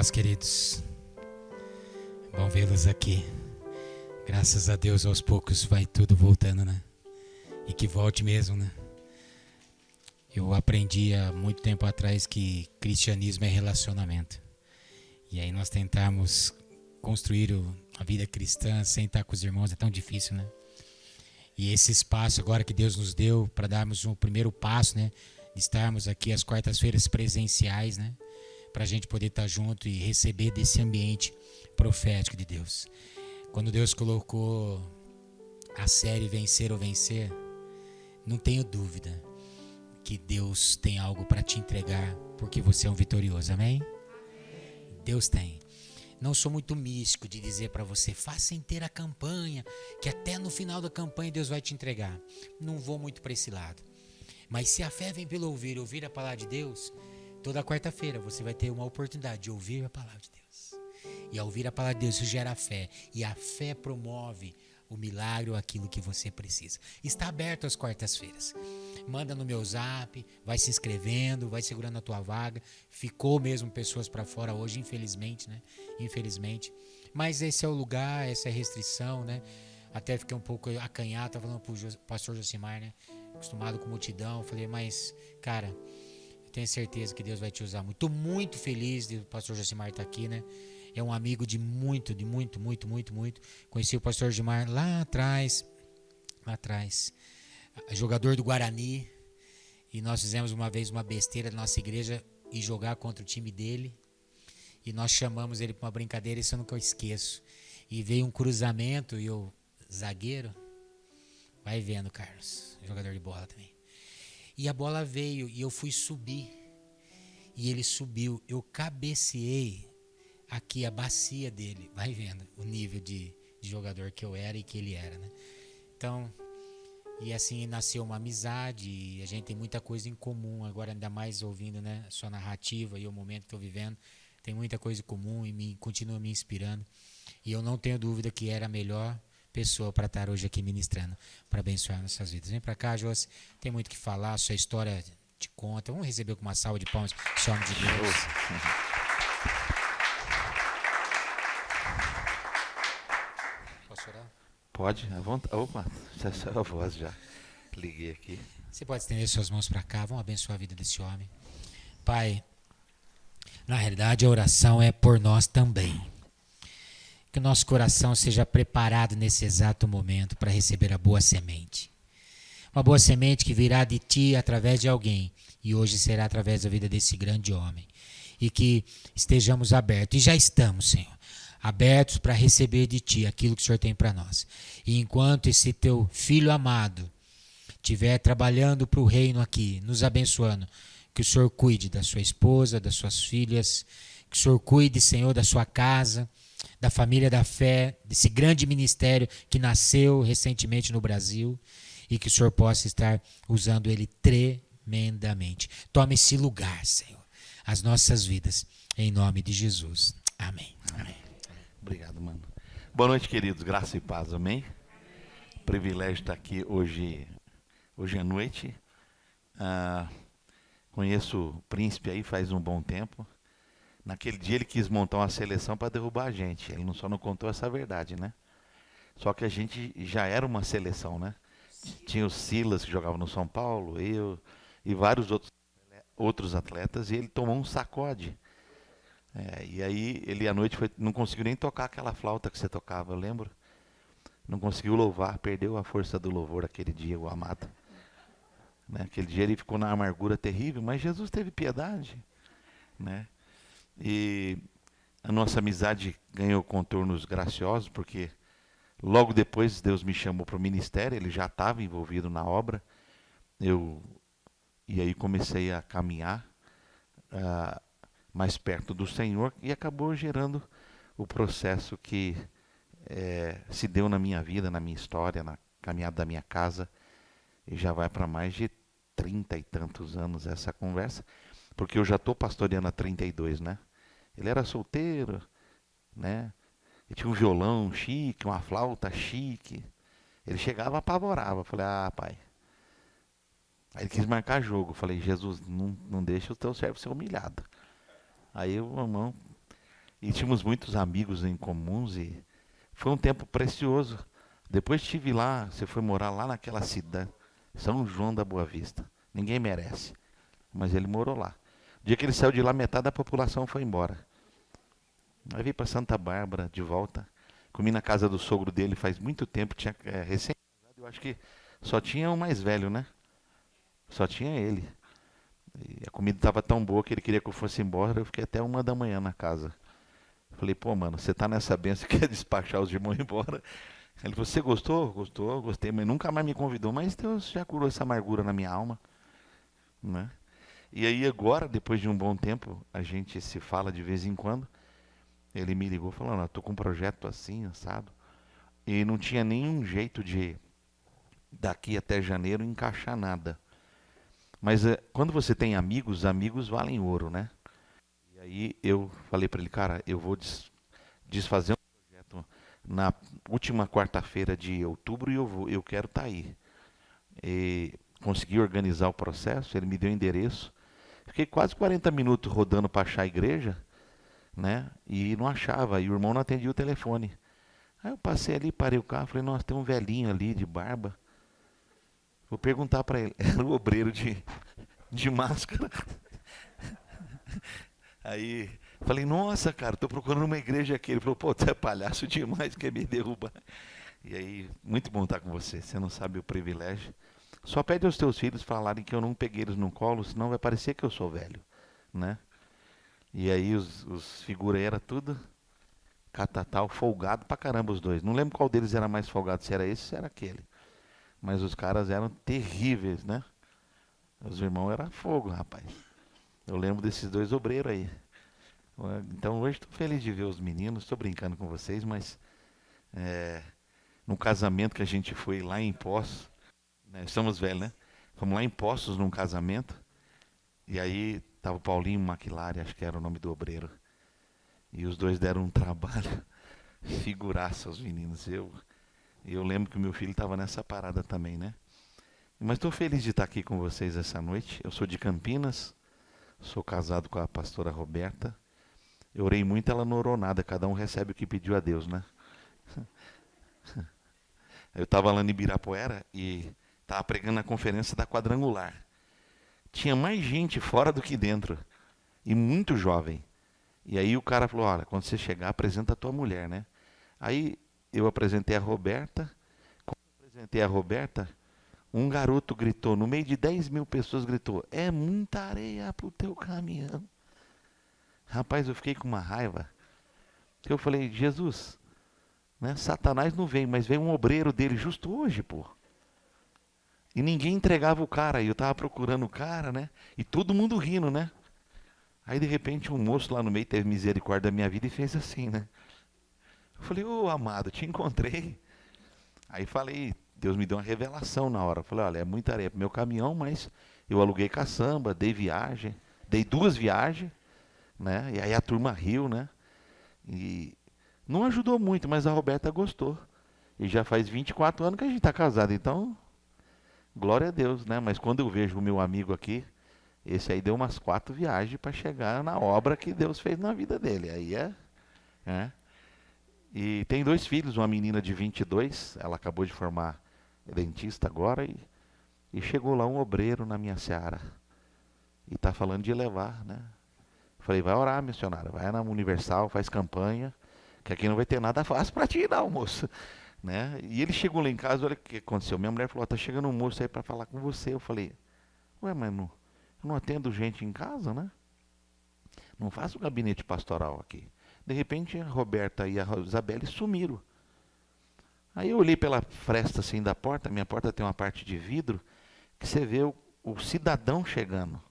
paz, queridos. Bom vê-los aqui. Graças a Deus, aos poucos vai tudo voltando, né? E que volte mesmo, né? Eu aprendi há muito tempo atrás que cristianismo é relacionamento. E aí nós tentamos construir a vida cristã sem estar com os irmãos, é tão difícil, né? E esse espaço agora que Deus nos deu para darmos um primeiro passo, né? De estarmos aqui às quartas-feiras presenciais, né? Para a gente poder estar junto e receber desse ambiente profético de Deus. Quando Deus colocou a série Vencer ou Vencer, não tenho dúvida que Deus tem algo para te entregar, porque você é um vitorioso, amém? Deus tem. Não sou muito místico de dizer para você, faça inteira a campanha, que até no final da campanha Deus vai te entregar. Não vou muito para esse lado. Mas se a fé vem pelo ouvir a palavra de Deus, toda quarta-feira você vai ter uma oportunidade de ouvir a palavra de Deus. E ao ouvir a palavra de Deus, isso gera fé. E a fé promove o milagre ou aquilo que você precisa. Está aberto às quartas-feiras. Manda no meu zap, vai se inscrevendo, vai segurando a tua vaga. Ficou mesmo pessoas para fora hoje, infelizmente, né? Infelizmente. Mas esse é o lugar, essa é a restrição, né? Até fiquei um pouco acanhado, tava falando pro pastor Josimar, né? Acostumado com multidão. Falei, mas, cara, eu tenho certeza que Deus vai te usar muito. Tô muito feliz de o pastor Josimar estar aqui, né? É um amigo de muito. Conheci o pastor Josimar lá atrás, jogador do Guarani. E nós fizemos uma vez uma besteira na nossa igreja e jogar contra o time dele. E nós chamamos ele para uma brincadeira, isso eu nunca esqueço. E veio um cruzamento e eu, zagueiro, vai vendo, Carlos, jogador de bola também. E a bola veio e eu fui subir. E ele subiu, eu cabeceei aqui a bacia dele. Vai vendo o nível de jogador que eu era e que ele era, né? Então, e assim nasceu uma amizade e a gente tem muita coisa em comum. Agora ainda mais ouvindo, né, a sua narrativa e o momento que estou vivendo. Tem muita coisa em comum e continua me inspirando. E eu não tenho dúvida que era a melhor pessoa para estar hoje aqui ministrando, para abençoar nossas vidas. Vem para cá, Josi, tem muito o que falar, sua história te conta. Vamos receber com uma salva de palmas, em nome de Deus. Posso orar? Pode, à vontade. Opa, já saiu a voz já. Liguei aqui. Você pode estender suas mãos para cá, vamos abençoar a vida desse homem. Pai, na realidade a oração é por nós também. Que o nosso coração seja preparado nesse exato momento para receber a boa semente. Uma boa semente que virá de ti através de alguém e hoje será através da vida desse grande homem. E que estejamos abertos, e já estamos, Senhor, abertos para receber de ti aquilo que o Senhor tem para nós. E enquanto esse teu filho amado estiver trabalhando para o reino aqui, nos abençoando, que o Senhor cuide da sua esposa, das suas filhas, que o Senhor cuide, Senhor, da sua casa, da família da fé, desse grande ministério que nasceu recentemente no Brasil e que o Senhor possa estar usando ele tremendamente. Tome esse lugar, Senhor, as nossas vidas, em nome de Jesus. Amém. Amém. Obrigado, mano. Boa noite, queridos. Graça e paz, amém? Privilégio estar aqui hoje à noite. Conheço o príncipe aí faz um bom tempo. Naquele dia ele quis montar uma seleção para derrubar a gente. Ele só não contou essa verdade, né? Só que a gente já era uma seleção, né? Tinha o Silas que jogava no São Paulo, eu e vários outros atletas, e ele tomou um sacode. E aí ele à noite não conseguiu nem tocar aquela flauta que você tocava, eu lembro. Não conseguiu louvar, perdeu a força do louvor aquele dia, o amado. Né? Aquele dia ele ficou na amargura terrível, mas Jesus teve piedade, né? E a nossa amizade ganhou contornos graciosos, porque logo depois Deus me chamou para o ministério, ele já estava envolvido na obra. E aí comecei a caminhar mais perto do Senhor e acabou gerando o processo que se deu na minha vida, na minha história, na caminhada da minha casa. E já vai para mais de 30 e tantos anos essa conversa, porque eu já estou pastoreando há 32, né? Ele era solteiro, né? Ele tinha um violão chique, uma flauta chique. Ele chegava, apavorava. Eu falei, pai. Aí ele quis marcar jogo. Eu falei, Jesus, não deixa o teu servo ser humilhado. Aí o irmão E tínhamos muitos amigos em comuns e foi um tempo precioso. Depois estive lá, você foi morar lá naquela cidade, São João da Boa Vista. Ninguém merece, mas ele morou lá. O dia que ele saiu de lá, metade da população foi embora. Aí vim para Santa Bárbara de volta. Comi na casa do sogro dele faz muito tempo, tinha recém-casado, eu acho que só tinha o mais velho, né? Só tinha ele. E a comida estava tão boa que ele queria que eu fosse embora, eu fiquei até 1 da manhã na casa. Falei, pô, mano, você tá nessa benção que quer despachar os irmãos embora. Ele falou, você gostou? Gostou, gostei, mas nunca mais me convidou. Mas Deus já curou essa amargura na minha alma, né? E aí agora, depois de um bom tempo, a gente se fala de vez em quando. Ele me ligou falando, tô com um projeto assim, assado. E não tinha nenhum jeito de, daqui até janeiro, encaixar nada. Mas quando você tem amigos, amigos valem ouro, né? E aí eu falei para ele, cara, eu vou desfazer um projeto na última quarta-feira de outubro e eu quero estar aí. E consegui organizar o processo, ele me deu o endereço. Fiquei quase 40 minutos rodando para achar a igreja, né? E não achava, e o irmão não atendia o telefone. Aí eu passei ali, parei o carro, falei, nossa, tem um velhinho ali de barba. Vou perguntar para ele. Era o obreiro de máscara. Aí falei, nossa, cara, tô procurando uma igreja aqui. Ele falou, pô, você é palhaço demais, quer me derrubar. E aí, muito bom estar com você. Você não sabe o privilégio. Só pede aos teus filhos falarem que eu não peguei eles no colo, senão vai parecer que eu sou velho, né? E aí os figuras aí era tudo catatal, folgado pra caramba os dois. Não lembro qual deles era mais folgado, se era esse ou se era aquele. Mas os caras eram terríveis, né? Os irmãos eram fogo, rapaz. Eu lembro desses dois obreiros aí. Então hoje estou feliz de ver os meninos, estou brincando com vocês, mas no casamento que a gente foi lá em Poços, né, estamos velhos, né? Fomos lá em Poços num casamento, e aí tava o Paulinho Maquilari, acho que era o nome do obreiro. E os dois deram um trabalho, figuraça os meninos. Eu lembro que o meu filho estava nessa parada também, né? Mas estou feliz de estar aqui com vocês essa noite. Eu sou de Campinas, sou casado com a pastora Roberta. Eu orei muito, ela não orou nada, cada um recebe o que pediu a Deus, né? Eu estava lá em Ibirapuera e estava pregando na conferência da Quadrangular. Tinha mais gente fora do que dentro, e muito jovem. E aí o cara falou, olha, quando você chegar, apresenta a tua mulher, né? Aí eu apresentei a Roberta. Quando eu apresentei a Roberta, um garoto gritou, no meio de 10 mil pessoas, gritou, é muita areia pro teu caminhão. Rapaz, eu fiquei com uma raiva. Eu falei, Jesus, né, Satanás não vem, mas veio um obreiro dele justo hoje, pô. E ninguém entregava o cara, e eu tava procurando o cara, né? E todo mundo rindo, né? Aí de repente um moço lá no meio teve misericórdia da minha vida e fez assim, né? Eu falei, ô amado, te encontrei. Aí falei, Deus me deu uma revelação na hora. Eu falei, olha, é muita areia pro meu caminhão, mas eu aluguei caçamba, dei viagem, dei 2 viagens, né? E aí a turma riu, né? E não ajudou muito, mas a Roberta gostou. E já faz 24 anos que a gente está casado, então, glória a Deus, né? Mas quando eu vejo o meu amigo aqui, esse aí deu umas 4 viagens para chegar na obra que Deus fez na vida dele. Aí é. E tem 2 filhos, uma menina de 22, ela acabou de formar dentista agora, e chegou lá um obreiro na minha seara. E está falando de levar, né? Falei, vai orar, missionário, vai na Universal, faz campanha, que aqui não vai ter nada fácil para ti não, moço. Né? E ele chegou lá em casa, olha o que aconteceu. Minha mulher falou, tá chegando um moço aí para falar com você. Eu falei, ué, mas eu não atendo gente em casa, né? Não faço gabinete pastoral aqui. De repente, a Roberta e a Isabelle sumiram. Aí eu olhei pela fresta assim da porta, minha porta tem uma parte de vidro, que você vê o cidadão chegando.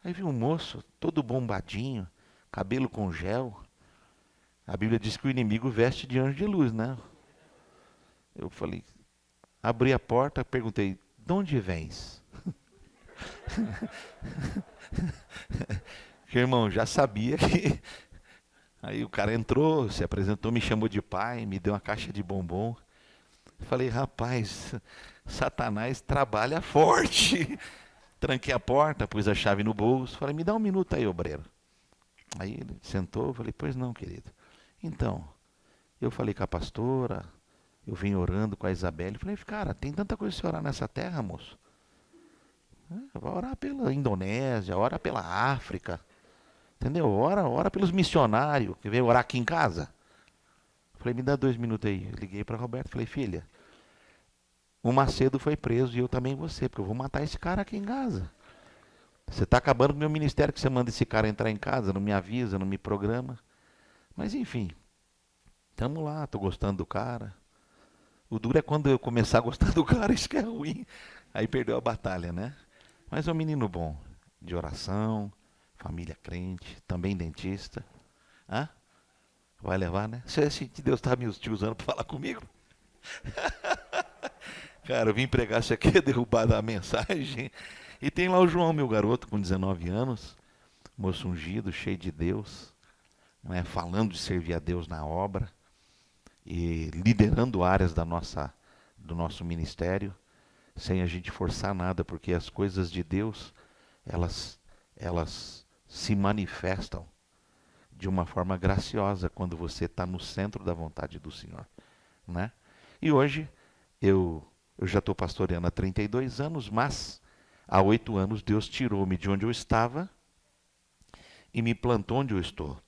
Aí vi um moço, todo bombadinho, cabelo com gel. A Bíblia diz que o inimigo veste de anjo de luz, né? Eu falei, abri a porta, perguntei, de onde vens? Irmão, já sabia que... Aí o cara entrou, se apresentou, me chamou de pai, me deu uma caixa de bombom. Falei, rapaz, Satanás trabalha forte. Tranquei a porta, pus a chave no bolso. Falei, me dá um minuto aí, obreiro. Aí ele sentou, eu falei, pois não, querido. Então, eu falei com a pastora, eu vim orando com a Isabelle. Falei, cara, tem tanta coisa pra você orar nessa terra, moço. Vai orar pela Indonésia, ora pela África. Entendeu? Ora pelos missionários que veio orar aqui em casa. Falei, me dá 2 minutos aí. Eu liguei para Roberto, falei, filha, o Macedo foi preso e eu também vou ser, porque eu vou matar esse cara aqui em casa. Você está acabando com o meu ministério que você manda esse cara entrar em casa, não me avisa, não me programa. Mas enfim, tamo lá, tô gostando do cara. O duro é quando eu começar a gostar do cara, isso que é ruim. Aí perdeu a batalha, né? Mas é um menino bom, de oração, família crente, também dentista. Hã? Vai levar, né? Você acha que Deus está me te usando para falar comigo? Cara, eu vim pregar isso aqui, derrubar a mensagem. E tem lá o João, meu garoto, com 19 anos, moço ungido, cheio de Deus, né, falando de servir a Deus na obra e liderando áreas do nosso ministério, sem a gente forçar nada, porque as coisas de Deus, elas se manifestam de uma forma graciosa quando você está no centro da vontade do Senhor, né? E hoje eu já estou pastoreando há 32 anos, mas há 8 anos Deus tirou-me de onde eu estava e me plantou onde eu estou.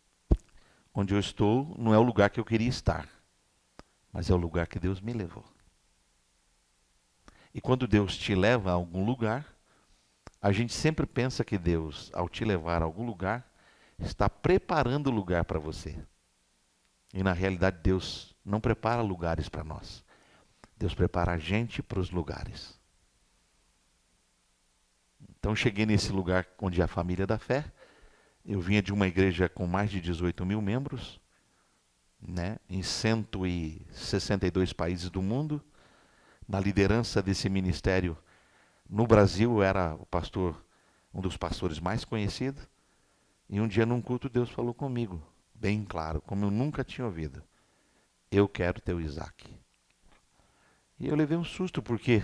Onde eu estou não é o lugar que eu queria estar, mas é o lugar que Deus me levou. E quando Deus te leva a algum lugar, a gente sempre pensa que Deus, ao te levar a algum lugar, está preparando o lugar para você. E na realidade Deus não prepara lugares para nós. Deus prepara a gente para os lugares. Então cheguei nesse lugar onde é a família da fé. Eu vinha de uma igreja com mais de 18 mil membros, né, em 162 países do mundo. Na liderança desse ministério no Brasil, eu era o pastor, um dos pastores mais conhecidos. E um dia num culto Deus falou comigo, bem claro, como eu nunca tinha ouvido. Eu quero teu Isaac. E eu levei um susto, porque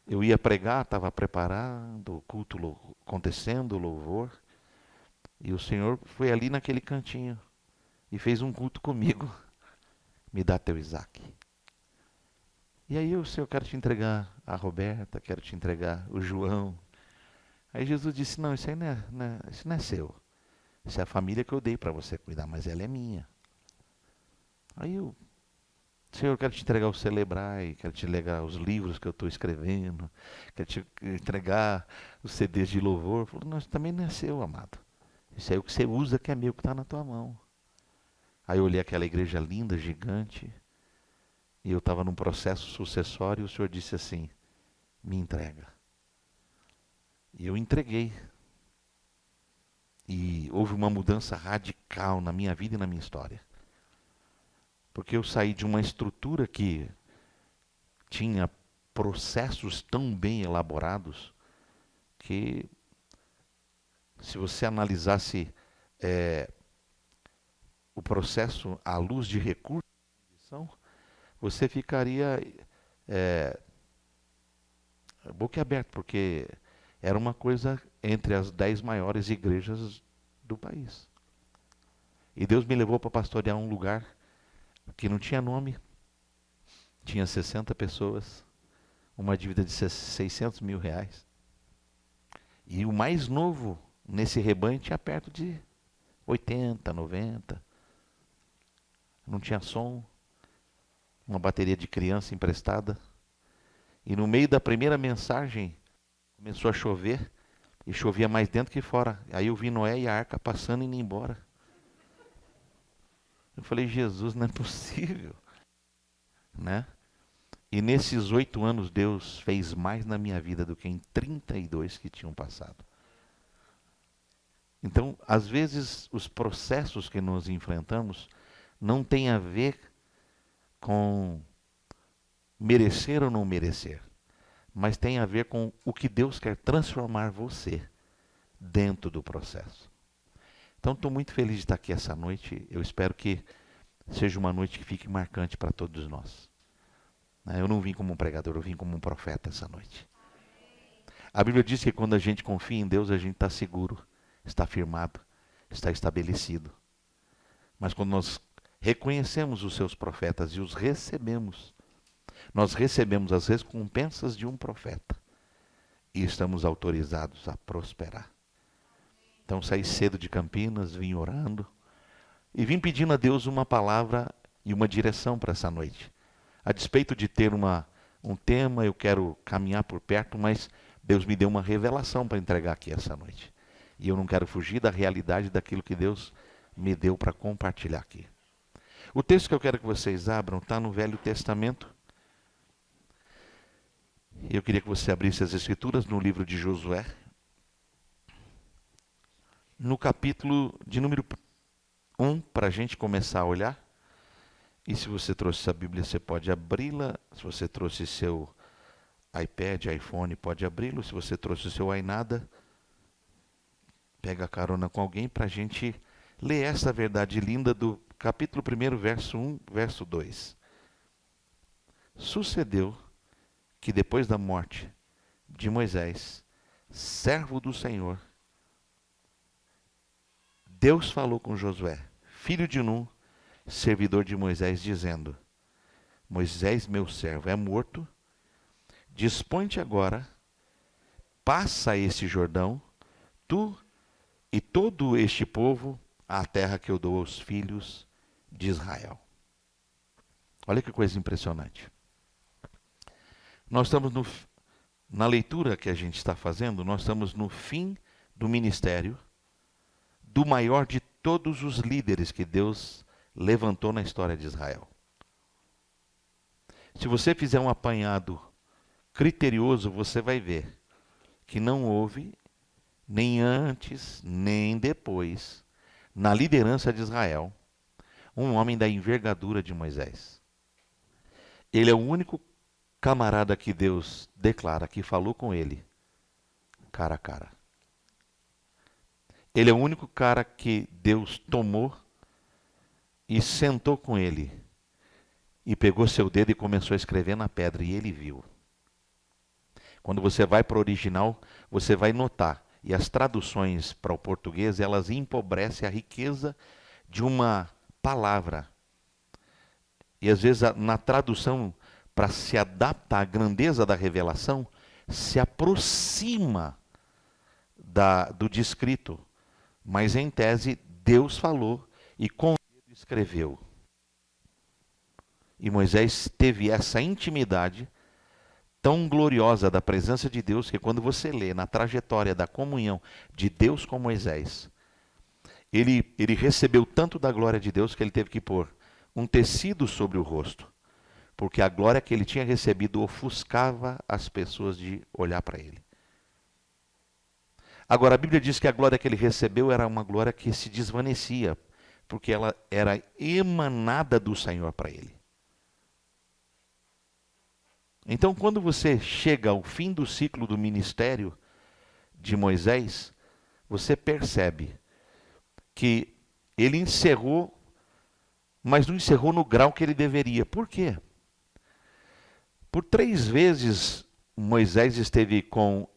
eu ia pregar, estava preparando, o culto acontecendo, louvor. E o Senhor foi ali naquele cantinho e fez um culto comigo. Me dá teu Isaac. E aí o Senhor, quero te entregar a Roberta, quero te entregar o João. Aí Jesus disse, não, isso aí isso não é seu. Isso é a família que eu dei para você cuidar, mas ela é minha. Aí eu, Senhor, quero te entregar o Celebrai, quero te entregar os livros que eu estou escrevendo, quero te entregar os CDs de louvor. Ele falou, não, isso também não é seu, amado. Isso aí é o que você usa, que é meu, que está na tua mão. Aí eu olhei aquela igreja linda, gigante, e eu estava num processo sucessório, e o Senhor disse assim, me entrega. E eu entreguei. E houve uma mudança radical na minha vida e na minha história. Porque eu saí de uma estrutura que tinha processos tão bem elaborados que, se você analisasse o processo à luz de recursos, você ficaria boquiaberto, porque era uma coisa entre as 10 maiores igrejas do país. E Deus me levou para pastorear um lugar que não tinha nome, tinha 60 pessoas, uma dívida de 600 mil reais. E o mais novo nesse rebanho tinha perto de 80, 90. Não tinha som, uma bateria de criança emprestada. E no meio da primeira mensagem, começou a chover, e chovia mais dentro que fora. Aí eu vi Noé e a arca passando e indo embora. Eu falei, Jesus, não é possível, né? E nesses 8 anos Deus fez mais na minha vida do que em 32 que tinham passado. Então, às vezes, os processos que nós enfrentamos não têm a ver com merecer ou não merecer, mas tem a ver com o que Deus quer transformar você dentro do processo. Então, estou muito feliz de estar aqui essa noite. Eu espero que seja uma noite que fique marcante para todos nós. Eu não vim como um pregador, eu vim como um profeta essa noite. A Bíblia diz que quando a gente confia em Deus, a gente está seguro, está firmado. está estabelecido. Mas quando nós reconhecemos os seus profetas e os recebemos, nós recebemos as recompensas de um profeta e estamos autorizados a prosperar. Então saí cedo de Campinas, vim orando e vim pedindo a Deus uma palavra e uma direção para essa noite. A despeito de ter um tema, eu quero caminhar por perto, mas Deus me deu uma revelação para entregar aqui essa noite. E eu não quero fugir da realidade daquilo que Deus me deu para compartilhar aqui. O texto que eu quero que vocês abram está no Velho Testamento. Eu queria que você abrisse as Escrituras no livro de Josué, no capítulo de número 1, para a gente começar a olhar. E se você trouxe essa Bíblia, você pode abri-la. Se você trouxe seu iPad, iPhone, pode abri-lo. Se você trouxe o seu iNada, pega a carona com alguém para a gente ler essa verdade linda do capítulo 1, verso 1, verso 2. Sucedeu que depois da morte de Moisés, servo do Senhor, Deus falou com Josué, filho de Nun, servidor de Moisés, dizendo: Moisés, meu servo, é morto. Dispõe-te agora, passa este Jordão, tu e todo este povo, à terra que eu dou aos filhos de Israel. Olha que coisa impressionante. Nós estamos na leitura que a gente está fazendo, nós estamos no fim do ministério do maior de todos os líderes que Deus levantou na história de Israel. Se você fizer um apanhado criterioso, você vai ver que não houve, nem antes, nem depois, na liderança de Israel, um homem da envergadura de Moisés. Ele é o único camarada que Deus declara que falou com ele, cara a cara. Ele é o único cara que Deus tomou e sentou com ele e pegou seu dedo e começou a escrever na pedra, e ele viu. Quando você vai para o original, você vai notar, e as traduções para o português, elas empobrecem a riqueza de uma palavra. E às vezes na tradução, para se adaptar à grandeza da revelação, se aproxima do descrito. Mas em tese, Deus falou e com ele escreveu. E Moisés teve essa intimidade tão gloriosa da presença de Deus, que quando você lê na trajetória da comunhão de Deus com Moisés, ele recebeu tanto da glória de Deus que ele teve que pôr um tecido sobre o rosto, porque a glória que ele tinha recebido ofuscava as pessoas de olhar para ele. Agora, a Bíblia diz que a glória que ele recebeu era uma glória que se desvanecia, porque ela era emanada do Senhor para ele. Então, quando você chega ao fim do ciclo do ministério de Moisés, você percebe que ele encerrou, mas não encerrou no grau que ele deveria. Por quê? Por 3 vezes Moisés esteve com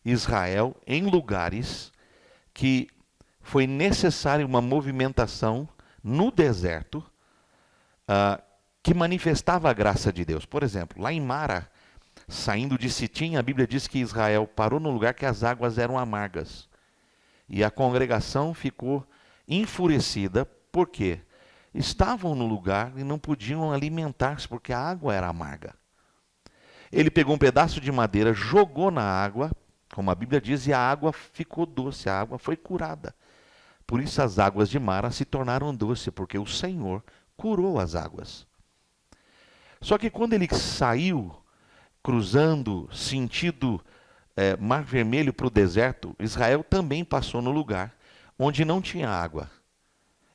Israel em lugares que foi necessária uma movimentação no deserto que manifestava a graça de Deus. Por exemplo, lá em Mara, saindo de Sitim, a Bíblia diz que Israel parou no lugar que as águas eram amargas. E a congregação ficou enfurecida, por quê? Estavam no lugar e não podiam alimentar-se, porque a água era amarga. Ele pegou um pedaço de madeira, jogou na água, como a Bíblia diz, e a água ficou doce, a água foi curada. Por isso as águas de Mara se tornaram doces, porque o Senhor curou as águas. Só que quando ele saiu, cruzando, sentido Mar Vermelho para o deserto, Israel também passou no lugar onde não tinha água.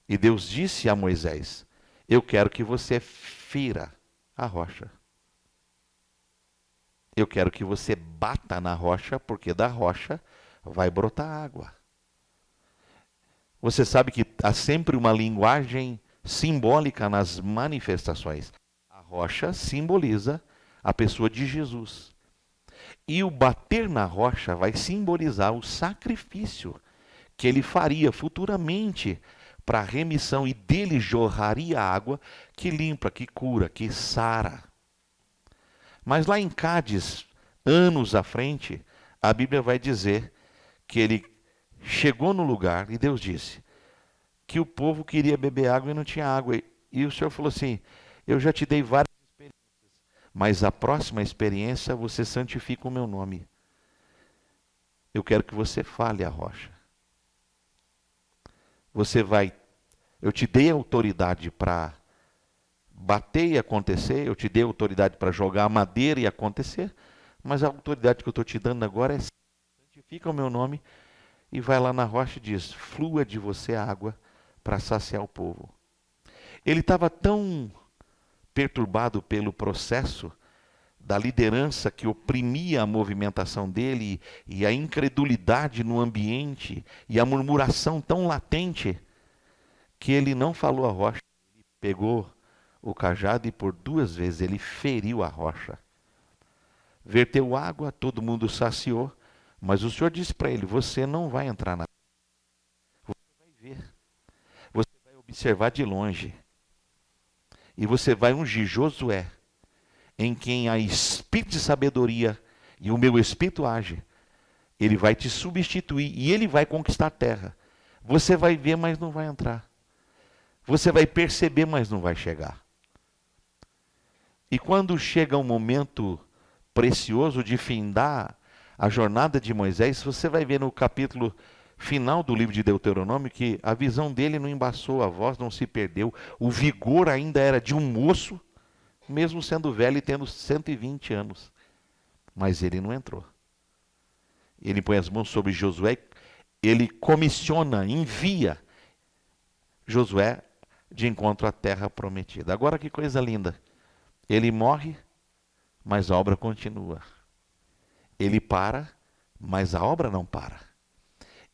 E Deus disse a Moisés: eu quero que você fira a rocha. Eu quero que você bata na rocha, porque da rocha vai brotar água. Você sabe que há sempre uma linguagem simbólica nas manifestações. A rocha simboliza a pessoa de Jesus. E o bater na rocha vai simbolizar o sacrifício que ele faria futuramente para a remissão, e dele jorraria água que limpa, que cura, que sara. Mas lá em Cádiz, anos à frente, a Bíblia vai dizer que ele chegou no lugar e Deus disse que o povo queria beber água e não tinha água. E o Senhor falou assim: eu já te dei várias experiências, mas a próxima experiência você santifica o meu nome. Eu quero que você fale a rocha. Eu te dei autoridade para bater e acontecer, eu te dei autoridade para jogar a madeira e acontecer, mas a autoridade que eu estou te dando agora é: santifica o meu nome, e vai lá na rocha e diz: flua de você a água para saciar o povo. Ele estava tão perturbado pelo processo da liderança que oprimia a movimentação dele, e a incredulidade no ambiente, e a murmuração tão latente, que ele não falou a rocha. Ele pegou o cajado e por 2 vezes ele feriu a rocha. Verteu água, todo mundo saciou, mas o Senhor disse para ele: você não vai entrar na terra. Você vai ver. Você vai observar de longe. E você vai ungir Josué, em quem há espírito de sabedoria e o meu espírito age. Ele vai te substituir e ele vai conquistar a terra. Você vai ver, mas não vai entrar. Você vai perceber, mas não vai chegar. E quando chega um momento precioso de findar a jornada de Moisés, você vai ver no capítulo final do livro de Deuteronômio que a visão dele não embaçou, a voz não se perdeu, o vigor ainda era de um moço, mesmo sendo velho e tendo 120 anos. Mas ele não entrou. Ele põe as mãos sobre Josué, ele comissiona, envia Josué de encontro à terra prometida. Agora que coisa linda. Ele morre, mas a obra continua. Ele para, mas a obra não para.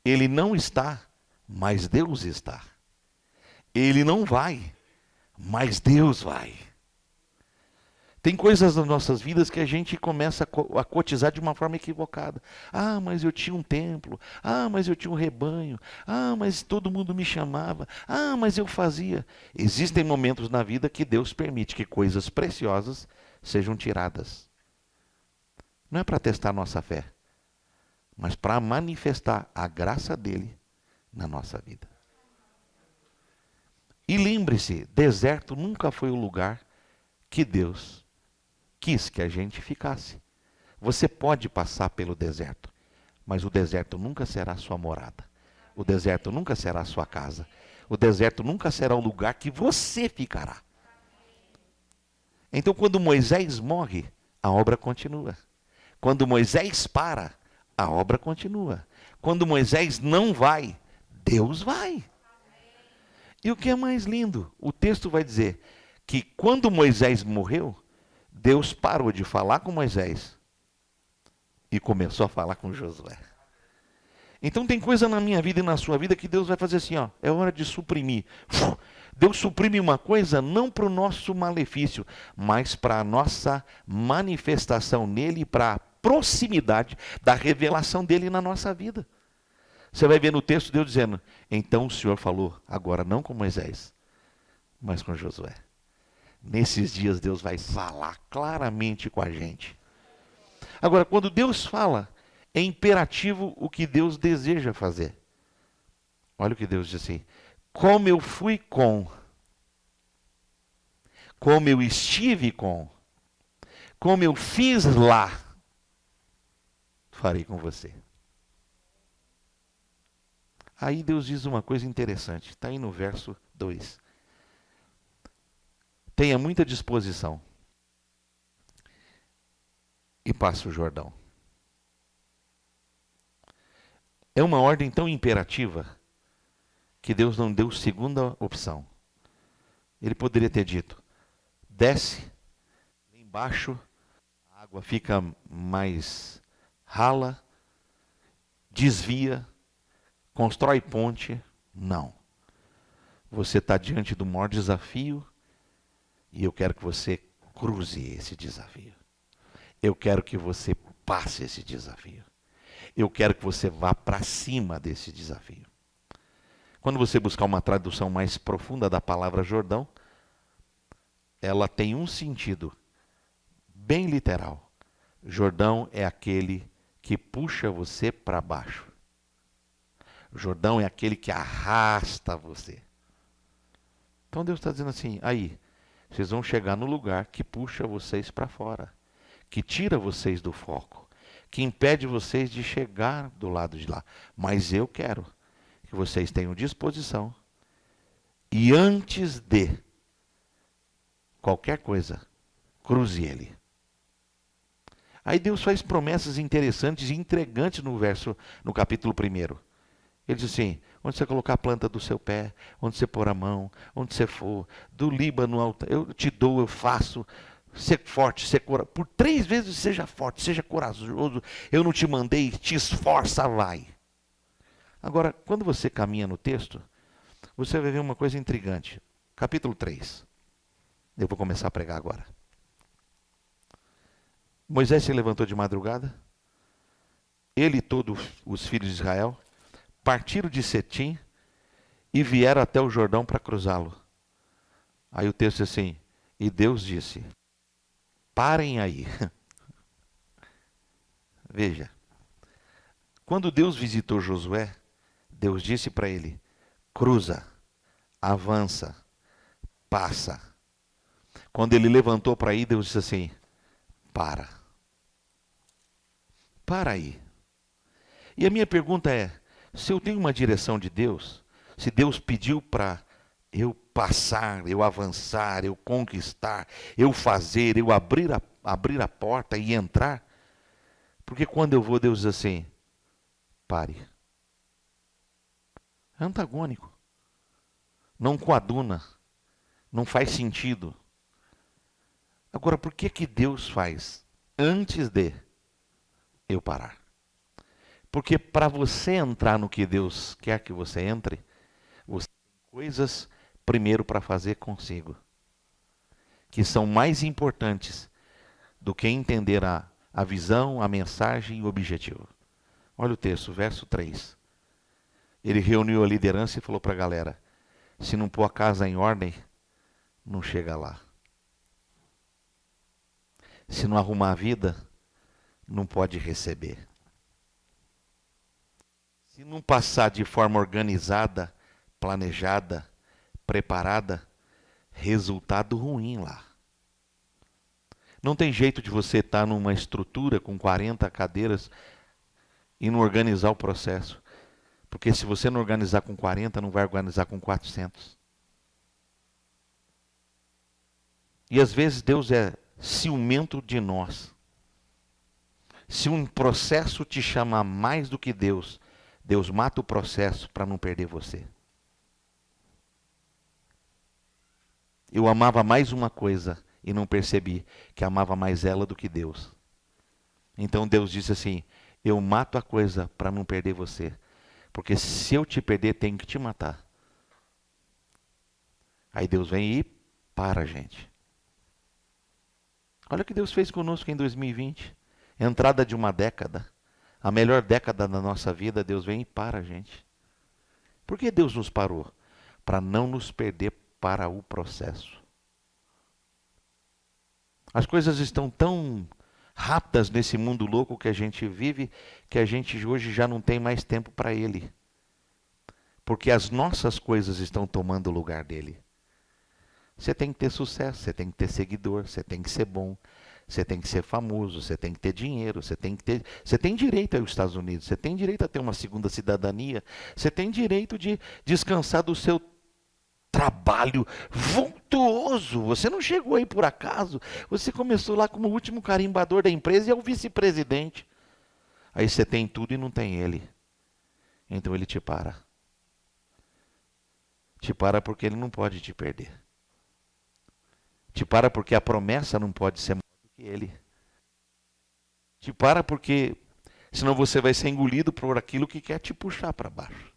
Ele não está, mas Deus está. Ele não vai, mas Deus vai. Tem coisas nas nossas vidas que a gente começa a cotizar de uma forma equivocada. Ah, mas eu tinha um templo. Ah, mas eu tinha um rebanho. Ah, mas todo mundo me chamava. Ah, mas eu fazia. Existem momentos na vida que Deus permite que coisas preciosas sejam tiradas. Não é para testar nossa fé, mas para manifestar a graça dele na nossa vida. E lembre-se, deserto nunca foi o lugar que Deus quis que a gente ficasse. Você pode passar pelo deserto, mas o deserto nunca será sua morada. O deserto nunca será sua casa. O deserto nunca será o lugar que você ficará. Então, quando Moisés morre, a obra continua. Quando Moisés para, a obra continua. Quando Moisés não vai, Deus vai. E o que é mais lindo? O texto vai dizer que quando Moisés morreu, Deus parou de falar com Moisés e começou a falar com Josué. Então tem coisa na minha vida e na sua vida que Deus vai fazer assim, ó, é hora de suprimir. Deus suprime uma coisa não para o nosso malefício, mas para a nossa manifestação nele, para a proximidade da revelação dele na nossa vida. Você vai ver no texto Deus dizendo: então o Senhor falou, agora não com Moisés, mas com Josué. Nesses dias Deus vai falar claramente com a gente. Agora, quando Deus fala, é imperativo o que Deus deseja fazer. Olha o que Deus diz assim: como eu fui com, como eu estive com, como eu fiz lá, farei com você. Aí Deus diz uma coisa interessante, está aí no verso 2. Tenha muita disposição e passe o Jordão. É uma ordem tão imperativa que Deus não deu segunda opção. Ele poderia ter dito: desce, embaixo a água fica mais rala, desvia, constrói ponte. Não. Você está diante do maior desafio e eu quero que você cruze esse desafio. Eu quero que você passe esse desafio. Eu quero que você vá para cima desse desafio. Quando você buscar uma tradução mais profunda da palavra Jordão, ela tem um sentido bem literal. Jordão é aquele que puxa você para baixo. Jordão é aquele que arrasta você. Então Deus está dizendo assim, aí, vocês vão chegar no lugar que puxa vocês para fora, que tira vocês do foco, que impede vocês de chegar do lado de lá. Mas eu quero que vocês tenham disposição e antes de qualquer coisa, cruze ele. Aí Deus faz promessas interessantes e entregantes no capítulo 1. Ele diz assim, onde você colocar a planta do seu pé, onde você pôr a mão, onde você for, do Líbano ao... eu te dou, eu faço, ser forte, ser corajoso. Por 3 vezes seja forte, seja corajoso, eu não te mandei, te esforça, vai. Agora, quando você caminha no texto, você vai ver uma coisa intrigante. Capítulo 3. Eu vou começar a pregar agora. Moisés se levantou de madrugada, ele e todos os filhos de Israel, partiram de Setim e vieram até o Jordão para cruzá-lo. Aí o texto diz assim, e Deus disse, parem aí. Veja, quando Deus visitou Josué, Deus disse para ele, cruza, avança, passa. Quando ele levantou para ir, Deus disse assim, para aí. E a minha pergunta é, se eu tenho uma direção de Deus, se Deus pediu para eu passar, eu avançar, eu conquistar, eu fazer, eu abrir a porta e entrar, porque quando eu vou, Deus diz assim, pare. É antagônico. Não coaduna. Não faz sentido. Agora, por que Deus faz antes de eu parar? Porque para você entrar no que Deus quer que você entre, você tem coisas primeiro para fazer consigo, que são mais importantes do que entender a visão, a mensagem e o objetivo. Olha o texto, verso 3. Ele reuniu a liderança e falou para a galera, se não pôr a casa em ordem, não chega lá. Se não arrumar a vida, não pode receber. Se não passar de forma organizada, planejada, preparada, resultado ruim lá. Não tem jeito de você estar numa estrutura com 40 cadeiras e não organizar o processo. Porque se você não organizar com 40, não vai organizar com 400. E às vezes Deus é ciumento de nós. Se um processo te chama mais do que Deus, Deus mata o processo para não perder você. Eu amava mais uma coisa e não percebi que amava mais ela do que Deus. Então Deus disse assim, eu mato a coisa para não perder você. Porque se eu te perder, tenho que te matar. Aí Deus vem e para a gente. Olha o que Deus fez conosco em 2020. Entrada de uma década. A melhor década da nossa vida, Deus vem e para a gente. Por que Deus nos parou? Para não nos perder para o processo. As coisas estão tão rápidas nesse mundo louco que a gente vive, que a gente hoje já não tem mais tempo para Ele. Porque as nossas coisas estão tomando o lugar dele. Você tem que ter sucesso, você tem que ter seguidor, você tem que ser bom, você tem que ser famoso, você tem que ter dinheiro, você tem direito aos Estados Unidos, você tem direito a ter uma segunda cidadania, você tem direito de descansar do seu trabalho vultuoso. Você não chegou aí por acaso, você começou lá como o último carimbador da empresa e é o vice-presidente. Aí você tem tudo e não tem ele. Então ele te para. Te para porque ele não pode te perder. Te para porque a promessa não pode ser maior do que ele. Te para porque senão você vai ser engolido por aquilo que quer te puxar para baixo.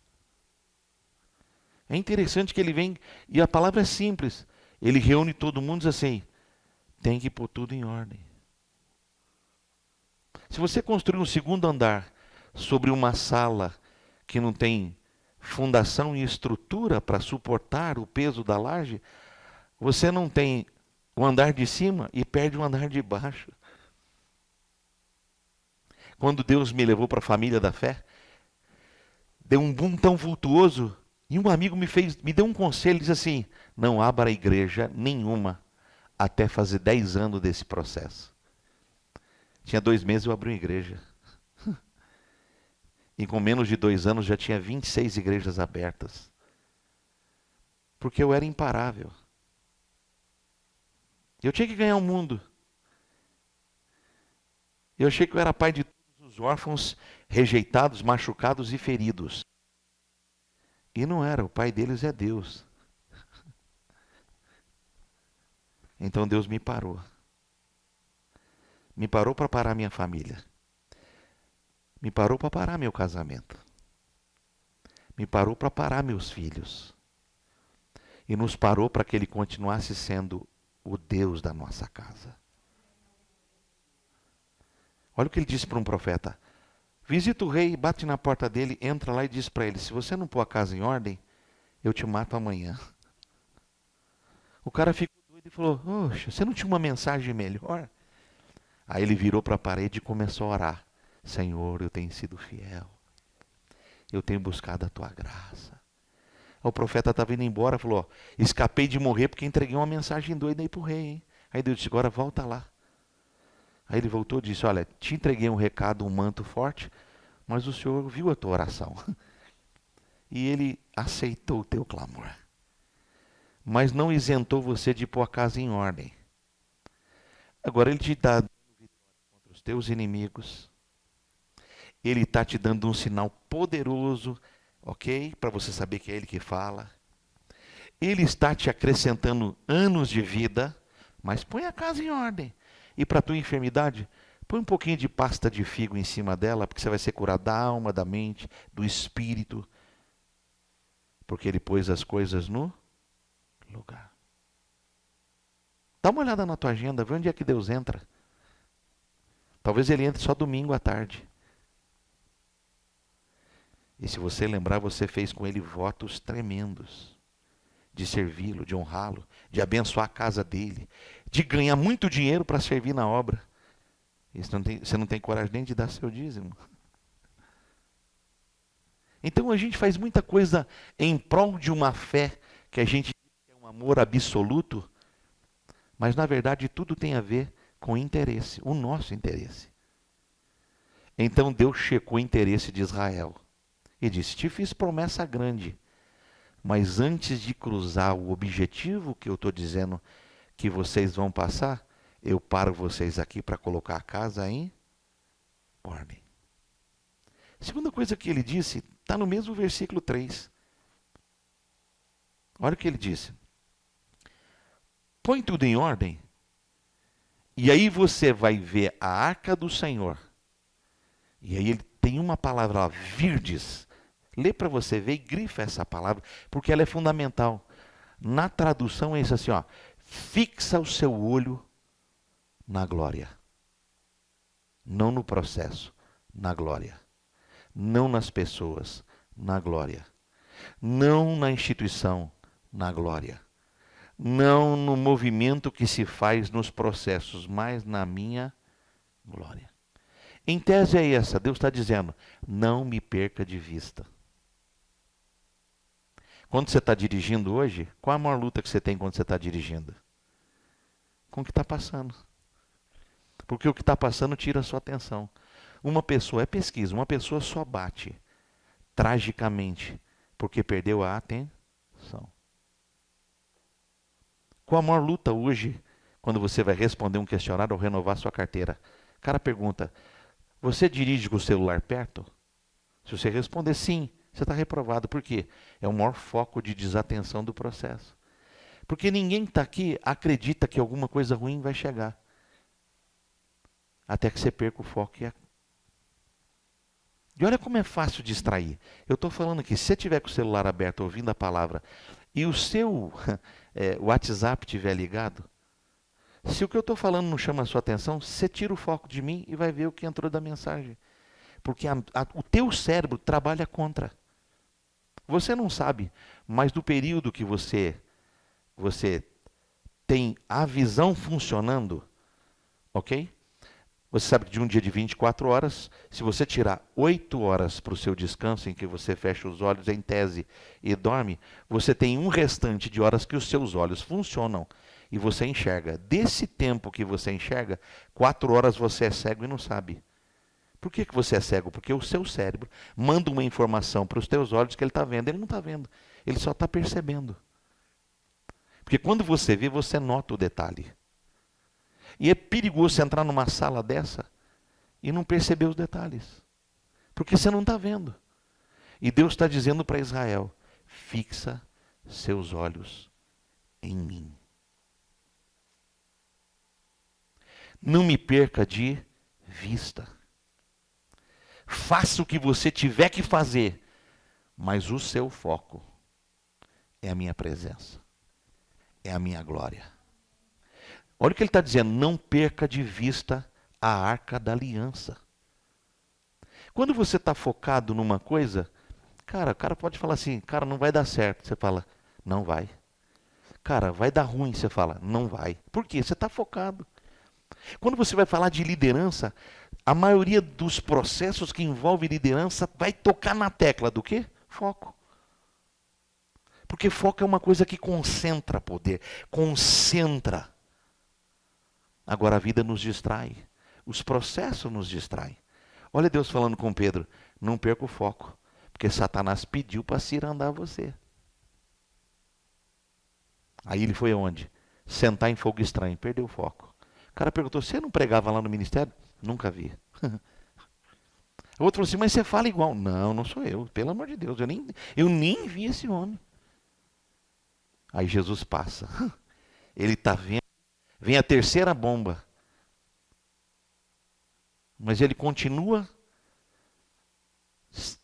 É interessante que ele vem, e a palavra é simples. Ele reúne todo mundo e diz assim, tem que pôr tudo em ordem. Se você construir um segundo andar sobre uma sala que não tem fundação e estrutura para suportar o peso da laje, você não tem o andar de cima e perde o andar de baixo. Quando Deus me levou para a família da fé, deu um boom tão vultuoso, e um amigo me deu um conselho, disse assim: não abra igreja nenhuma até fazer 10 anos desse processo. Tinha 2 meses eu abri uma igreja. E com menos de 2 anos já tinha 26 igrejas abertas. Porque eu era imparável. Eu tinha que ganhar o mundo. Eu achei que eu era pai de todos os órfãos, rejeitados, machucados e feridos. E não era, o pai deles é Deus. Então Deus me parou. Me parou para parar minha família. Me parou para parar meu casamento. Me parou para parar meus filhos. E nos parou para que Ele continuasse sendo o Deus da nossa casa. Olha o que Ele disse para um profeta: visita o rei, bate na porta dele, entra lá e diz para ele: se você não pôr a casa em ordem, eu te mato amanhã. O cara ficou doido e falou: oxe, você não tinha uma mensagem melhor? Aí ele virou para a parede e começou a orar: Senhor, eu tenho sido fiel. Eu tenho buscado a tua graça. O profeta estava indo embora, falou: ó, escapei de morrer porque entreguei uma mensagem doida aí para o rei, hein? Aí Deus disse: agora volta lá. Aí ele voltou e disse: olha, te entreguei um recado, um manto forte, mas o Senhor viu a tua oração. E Ele aceitou o teu clamor. Mas não isentou você de pôr a casa em ordem. Agora Ele te dá vitória contra os teus inimigos. Ele está te dando um sinal poderoso, ok? Para você saber que é Ele que fala. Ele está te acrescentando anos de vida, mas põe a casa em ordem. E para a tua enfermidade, põe um pouquinho de pasta de figo em cima dela, porque você vai ser curado da alma, da mente, do espírito. Porque Ele pôs as coisas no lugar. Dá uma olhada na tua agenda, vê onde é que Deus entra. Talvez Ele entre só domingo à tarde. E se você lembrar, você fez com Ele votos tremendos. De servi-lo, de honrá-lo, de abençoar a casa dele, de ganhar muito dinheiro para servir na obra. E você não tem coragem nem de dar seu dízimo. Então a gente faz muita coisa em prol de uma fé que a gente diz que é um amor absoluto, mas na verdade tudo tem a ver com interesse, o nosso interesse. Então Deus checou o interesse de Israel e disse: te fiz promessa grande, mas antes de cruzar o objetivo que eu estou dizendo que vocês vão passar, eu paro vocês aqui para colocar a casa em ordem. Segunda coisa que ele disse, está no mesmo versículo 3. Olha o que ele disse: põe tudo em ordem, e aí você vai ver a arca do Senhor. E aí ele tem uma palavra lá, virdes. Lê para você ver e grifa essa palavra, porque ela é fundamental. Na tradução é isso assim, ó: fixa o seu olho na glória. Não no processo, na glória. Não nas pessoas, na glória. Não na instituição, na glória. Não no movimento que se faz nos processos, mas na minha glória. Em tese é essa, Deus está dizendo: não me perca de vista. Quando você está dirigindo hoje, qual a maior luta que você tem quando você está dirigindo? Com o que está passando. Porque o que está passando tira a sua atenção. Uma pessoa, é pesquisa, uma pessoa só bate tragicamente porque perdeu a atenção. Qual a maior luta hoje, quando você vai responder um questionário ou renovar sua carteira? O cara pergunta: você dirige com o celular perto? Se você responder sim, você está reprovado. Por quê? É o maior foco de desatenção do processo. Porque ninguém que está aqui acredita que alguma coisa ruim vai chegar. Até que você perca o foco. E olha como é fácil distrair. Eu estou falando que se você tiver com o celular aberto ouvindo a palavra e o seu WhatsApp estiver ligado, se o que eu estou falando não chama a sua atenção, você tira o foco de mim e vai ver o que entrou da mensagem. Porque o teu cérebro trabalha contra. Você não sabe, mas do período que você tem a visão funcionando, ok? Você sabe que de um dia de 24 horas, se você tirar 8 horas para o seu descanso, em que você fecha os olhos em tese e dorme, você tem um restante de horas que os seus olhos funcionam e você enxerga. Desse tempo que você enxerga, 4 horas você é cego e não sabe. Por que você é cego? Porque o seu cérebro manda uma informação para os teus olhos que ele está vendo. Ele não está vendo, ele só está percebendo. Porque quando você vê, você nota o detalhe. E é perigoso você entrar numa sala dessa e não perceber os detalhes. Porque você não está vendo. E Deus está dizendo para Israel, fixa seus olhos em mim. Não me perca de vista. Faça o que você tiver que fazer, mas o seu foco é a minha presença, é a minha glória. Olha o que ele está dizendo, não perca de vista a arca da aliança. Quando você está focado numa coisa, o cara pode falar assim, cara, não vai dar certo. Você fala, não vai. Cara, vai dar ruim. Você fala, não vai. Por quê? Você está focado. Quando você vai falar de liderança, a maioria dos processos que envolvem liderança vai tocar na tecla do quê? Foco. Porque foco é uma coisa que concentra poder, concentra. Agora a vida nos distrai, os processos nos distraem. Olha Deus falando com Pedro, não perca o foco, porque Satanás pediu para cirandar você. Aí ele foi aonde? Sentar em fogo estranho, perdeu o foco. O cara perguntou, você não pregava lá no ministério? Nunca vi. O outro falou assim, mas você fala igual. Não, não sou eu, pelo amor de Deus, eu nem vi esse homem. Aí Jesus passa, ele está vendo. Vem a terceira bomba. Mas ele continua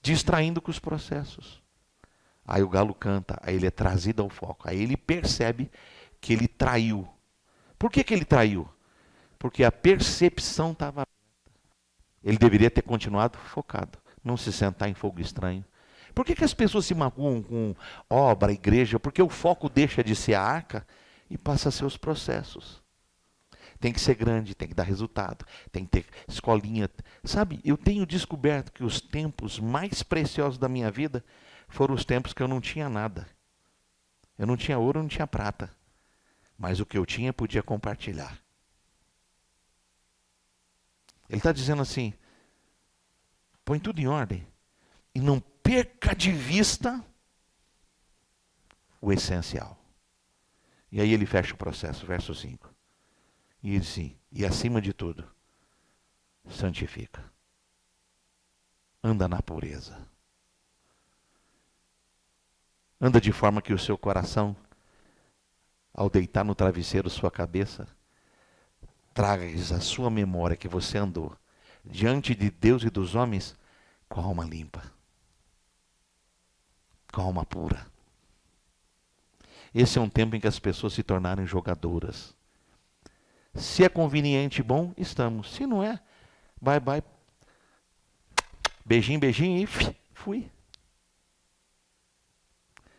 distraindo com os processos. Aí o galo canta, aí ele é trazido ao foco. Aí ele percebe que ele traiu. Por que ele traiu? Porque a percepção estava aberta. Ele deveria ter continuado focado, não se sentar em fogo estranho. Por que as pessoas se magoam com obra, igreja? Porque o foco deixa de ser a arca e passa a ser os processos. Tem que ser grande, tem que dar resultado, tem que ter escolinha. Sabe, eu tenho descoberto que os tempos mais preciosos da minha vida foram os tempos que eu não tinha nada. Eu não tinha ouro, eu não tinha prata. Mas o que eu tinha, podia compartilhar. Ele está dizendo assim, põe tudo em ordem. E não perca de vista o essencial. E aí ele fecha o processo, verso 5. E diz assim, e acima de tudo, santifica. Anda na pureza. Anda de forma que o seu coração, ao deitar no travesseiro sua cabeça, traga-lhes a sua memória que você andou diante de Deus e dos homens com a alma limpa, com a alma pura. Esse é um tempo em que as pessoas se tornaram jogadoras. Se é conveniente e bom, estamos. Se não é, bye bye. Beijinho, beijinho e fui.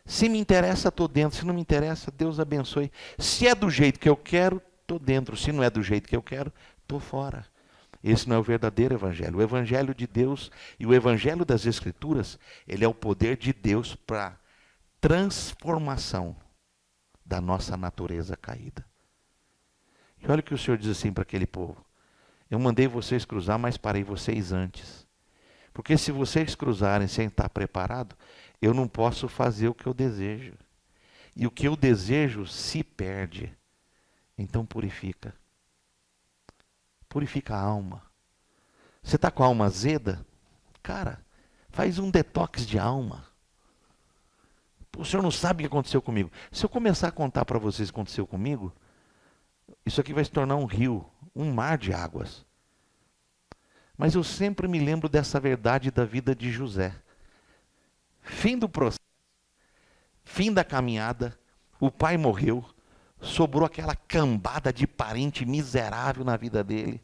Se me interessa, estou dentro. Se não me interessa, Deus abençoe. Se é do jeito que eu quero, estou dentro. Se não é do jeito que eu quero, estou fora. Esse não é o verdadeiro evangelho. O evangelho de Deus e o evangelho das Escrituras, ele é o poder de Deus para transformação da nossa natureza caída. E olha o que o Senhor diz assim para aquele povo. Eu mandei vocês cruzar, mas parei vocês antes. Porque se vocês cruzarem sem estar preparado, eu não posso fazer o que eu desejo. E o que eu desejo se perde. Então purifica. Purifica a alma. Você está com a alma azeda? Cara, faz um detox de alma. O senhor não sabe o que aconteceu comigo. Se eu começar a contar para vocês o que aconteceu comigo, isso aqui vai se tornar um rio, um mar de águas. Mas eu sempre me lembro dessa verdade da vida de José. Fim do processo, fim da caminhada, o pai morreu, sobrou aquela cambada de parente miserável na vida dele.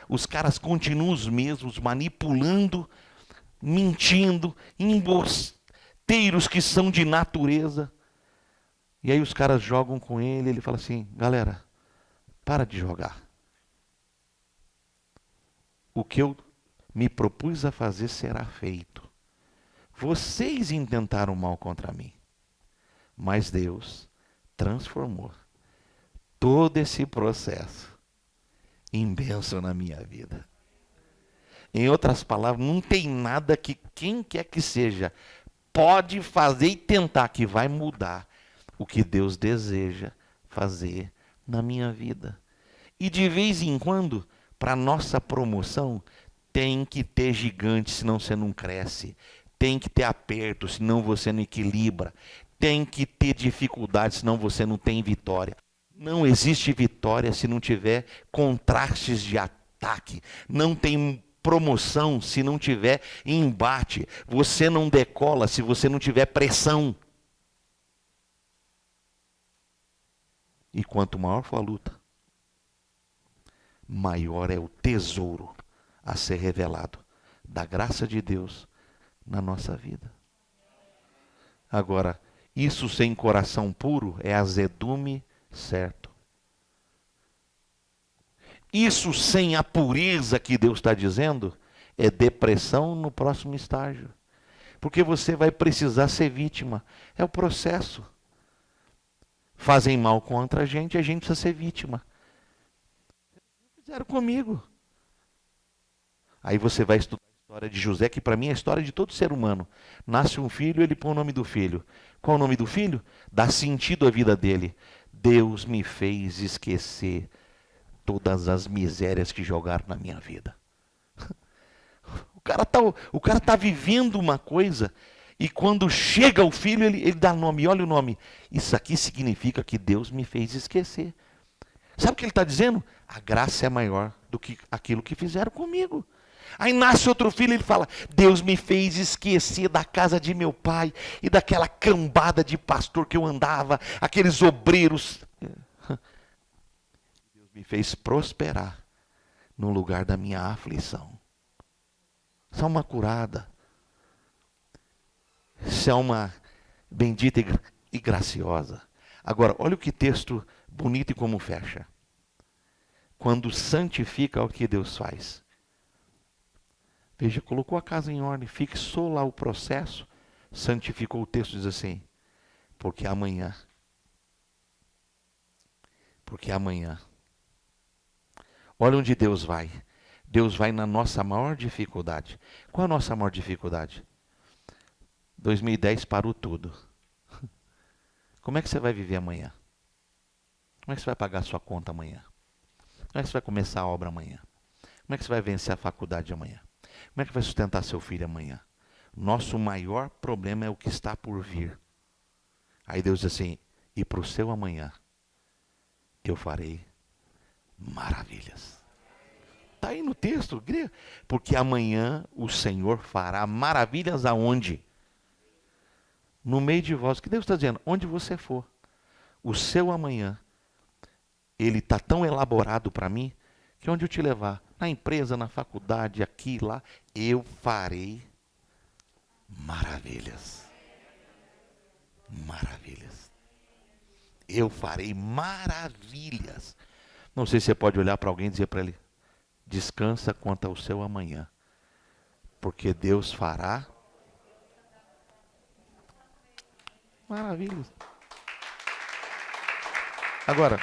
Os caras continuam os mesmos, manipulando, mentindo, ponteiros que são de natureza. E aí os caras jogam com ele, ele fala assim: galera, para de jogar. O que eu me propus a fazer será feito. Vocês intentaram mal contra mim, mas Deus transformou todo esse processo em bênção na minha vida. Em outras palavras, não tem nada que quem quer que seja pode fazer e tentar que vai mudar o que Deus deseja fazer na minha vida. E de vez em quando, para nossa promoção, tem que ter gigante, senão você não cresce. Tem que ter aperto, senão você não equilibra. Tem que ter dificuldade, senão você não tem vitória. Não existe vitória se não tiver contrastes de ataque. Não tem promoção se não tiver embate. Você não decola se você não tiver pressão. E quanto maior for a luta, maior é o tesouro a ser revelado da graça de Deus na nossa vida. Agora, isso sem coração puro é azedume certo. Isso sem a pureza que Deus está dizendo é depressão no próximo estágio. Porque você vai precisar ser vítima. É o processo. Fazem mal contra a gente precisa ser vítima. Fizeram comigo. Aí você vai estudar a história de José, que para mim é a história de todo ser humano. Nasce um filho, ele põe o nome do filho. Qual o nome do filho? Dá sentido à vida dele. Deus me fez esquecer todas as misérias que jogaram na minha vida. O cara tá vivendo uma coisa e quando chega o filho, ele dá nome. Olha o nome. Isso aqui significa que Deus me fez esquecer. Sabe o que ele está dizendo? A graça é maior do que aquilo que fizeram comigo. Aí nasce outro filho e ele fala: Deus me fez esquecer da casa de meu pai e daquela cambada de pastor que eu andava, aqueles obreiros. Deus me fez prosperar no lugar da minha aflição. Isso é uma curada. Isso é uma bendita e graciosa. Agora, olha o que texto bonito e como fecha. Quando santifica, o que Deus faz. Veja, colocou a casa em ordem, fixou lá o processo, santificou. O texto diz assim: porque amanhã, olha onde Deus vai. Deus vai na nossa maior dificuldade. Qual é a nossa maior dificuldade? 2010 parou tudo. Como é que você vai viver amanhã? Como é que você vai pagar a sua conta amanhã? Como é que você vai começar a obra amanhã? Como é que você vai vencer a faculdade amanhã? Como é que vai sustentar seu filho amanhã? Nosso maior problema é o que está por vir. Aí Deus diz assim: e para o seu amanhã, eu farei maravilhas. Está aí no texto, porque amanhã o Senhor fará maravilhas aonde? No meio de vós. O que Deus está dizendo? Onde você for. O seu amanhã, ele está tão elaborado para mim, que onde eu te levar, na empresa, na faculdade, aqui, lá, eu farei maravilhas. Maravilhas. Eu farei maravilhas. Não sei se você pode olhar para alguém e dizer para ele: descansa quanto ao seu amanhã, porque Deus fará maravilhas. Agora,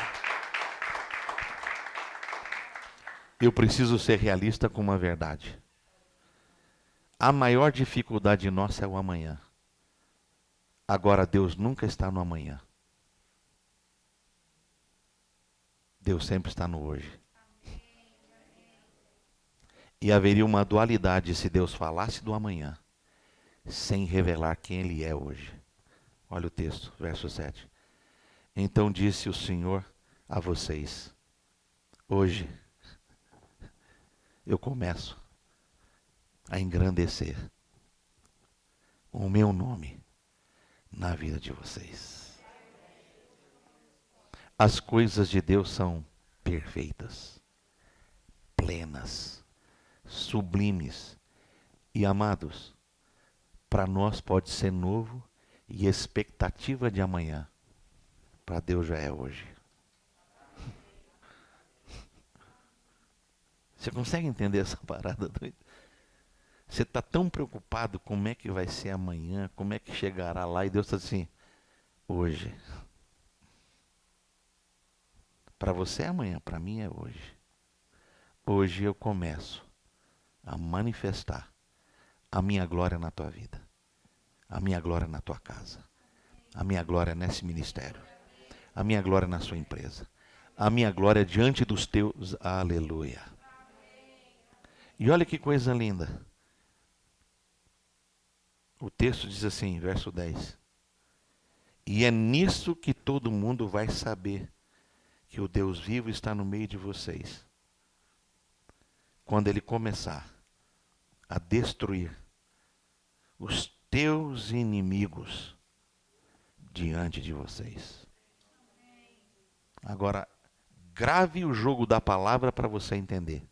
eu preciso ser realista com uma verdade. A maior dificuldade nossa é o amanhã. Agora, Deus nunca está no amanhã. Deus sempre está no hoje. E haveria uma dualidade se Deus falasse do amanhã, sem revelar quem Ele é hoje. Olha o texto, verso 7. Então disse o Senhor a vocês: hoje eu começo a engrandecer o meu nome na vida de vocês. As coisas de Deus são perfeitas, plenas, sublimes e, amados, para nós pode ser novo e expectativa de amanhã. Para Deus já é hoje. Você consegue entender essa parada doida? Você está tão preocupado como é que vai ser amanhã, como é que chegará lá, e Deus está assim, hoje. Para você é amanhã, para mim é hoje. Hoje eu começo a manifestar a minha glória na tua vida, a minha glória na tua casa, a minha glória nesse ministério, a minha glória na sua empresa, a minha glória diante dos teus, aleluia. E olha que coisa linda. O texto diz assim, verso 10. E é nisso que todo mundo vai saber que o Deus vivo está no meio de vocês. Quando ele começar a destruir os teus inimigos diante de vocês. Agora, grave o jogo da palavra para você entender.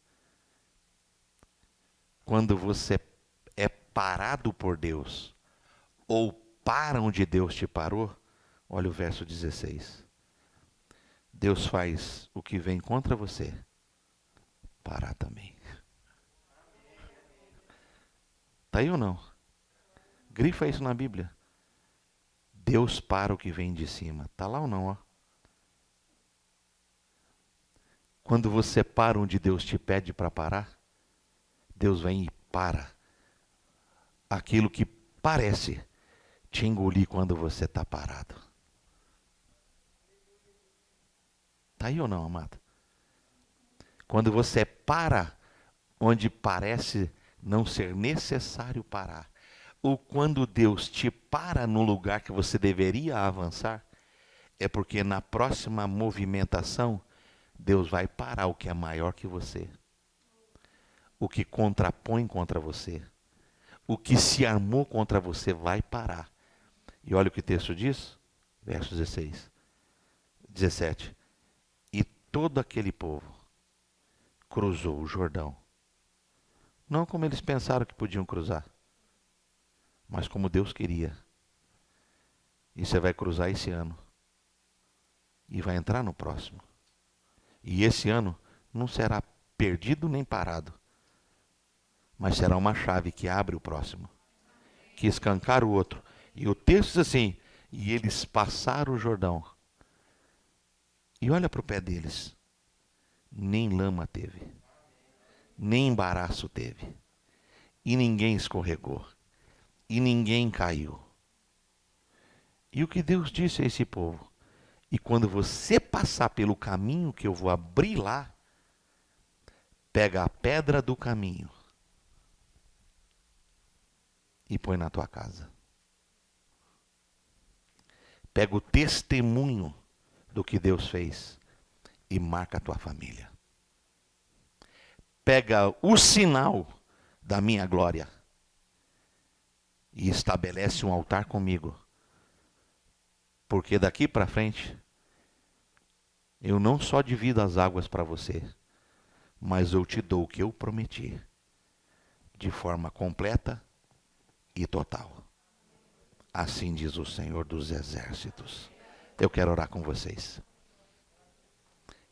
Quando você é parado por Deus, ou para onde Deus te parou, olha o verso 16. Deus faz o que vem contra você parar também. Está aí ou não? Grifa isso na Bíblia. Deus para o que vem de cima. Está lá ou não? Ó? Quando você para onde Deus te pede para parar, Deus vem e para aquilo que parece te engolir quando você está parado. Está aí ou não, amado? Quando você para onde parece não ser necessário parar, ou quando Deus te para no lugar que você deveria avançar, é porque na próxima movimentação, Deus vai parar o que é maior que você, o que contrapõe contra você, o que se armou contra você vai parar. E olha o que o texto diz, verso 17. E todo aquele povo cruzou o Jordão, não como eles pensaram que podiam cruzar, mas como Deus queria. E você vai cruzar esse ano. E vai entrar no próximo. E esse ano não será perdido nem parado. Mas será uma chave que abre o próximo. Que escancara o outro. E o texto diz assim, e eles passaram o Jordão. E olha para o pé deles. Nem lama teve. Nem embaraço teve. E ninguém escorregou. E ninguém caiu. E o que Deus disse a esse povo? E quando você passar pelo caminho que eu vou abrir lá, pega a pedra do caminho e põe na tua casa. Pega o testemunho do que Deus fez e marca a tua família. Pega o sinal da minha glória e estabelece um altar comigo. Porque daqui para frente, eu não só divido as águas para você, mas eu te dou o que eu prometi, de forma completa e total. Assim diz o Senhor dos Exércitos. Eu quero orar com vocês.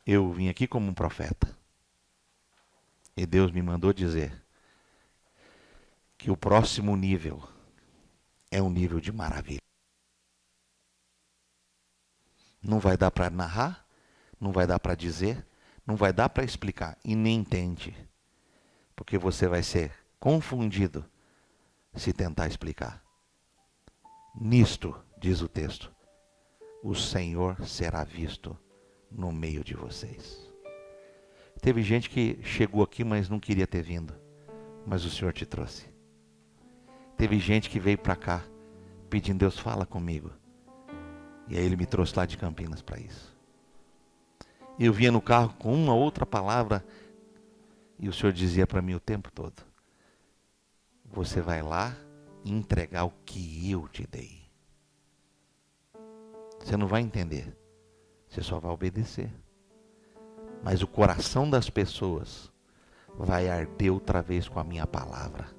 Eu vim aqui como um profeta. E Deus me mandou dizer que o próximo nível é um nível de maravilha. Não vai dar para narrar, não vai dar para dizer, não vai dar para explicar. E nem tente, porque você vai ser confundido se tentar explicar. Nisto, diz o texto, o Senhor será visto no meio de vocês. Teve gente que chegou aqui, mas não queria ter vindo, mas o Senhor te trouxe. Teve gente que veio para cá, pedindo, Deus, fala comigo. E aí ele me trouxe lá de Campinas para isso. Eu vinha no carro com uma outra palavra, e o Senhor dizia para mim o tempo todo, você vai lá e entregar o que eu te dei. Você não vai entender, você só vai obedecer. Mas o coração das pessoas vai arder outra vez com a minha palavra.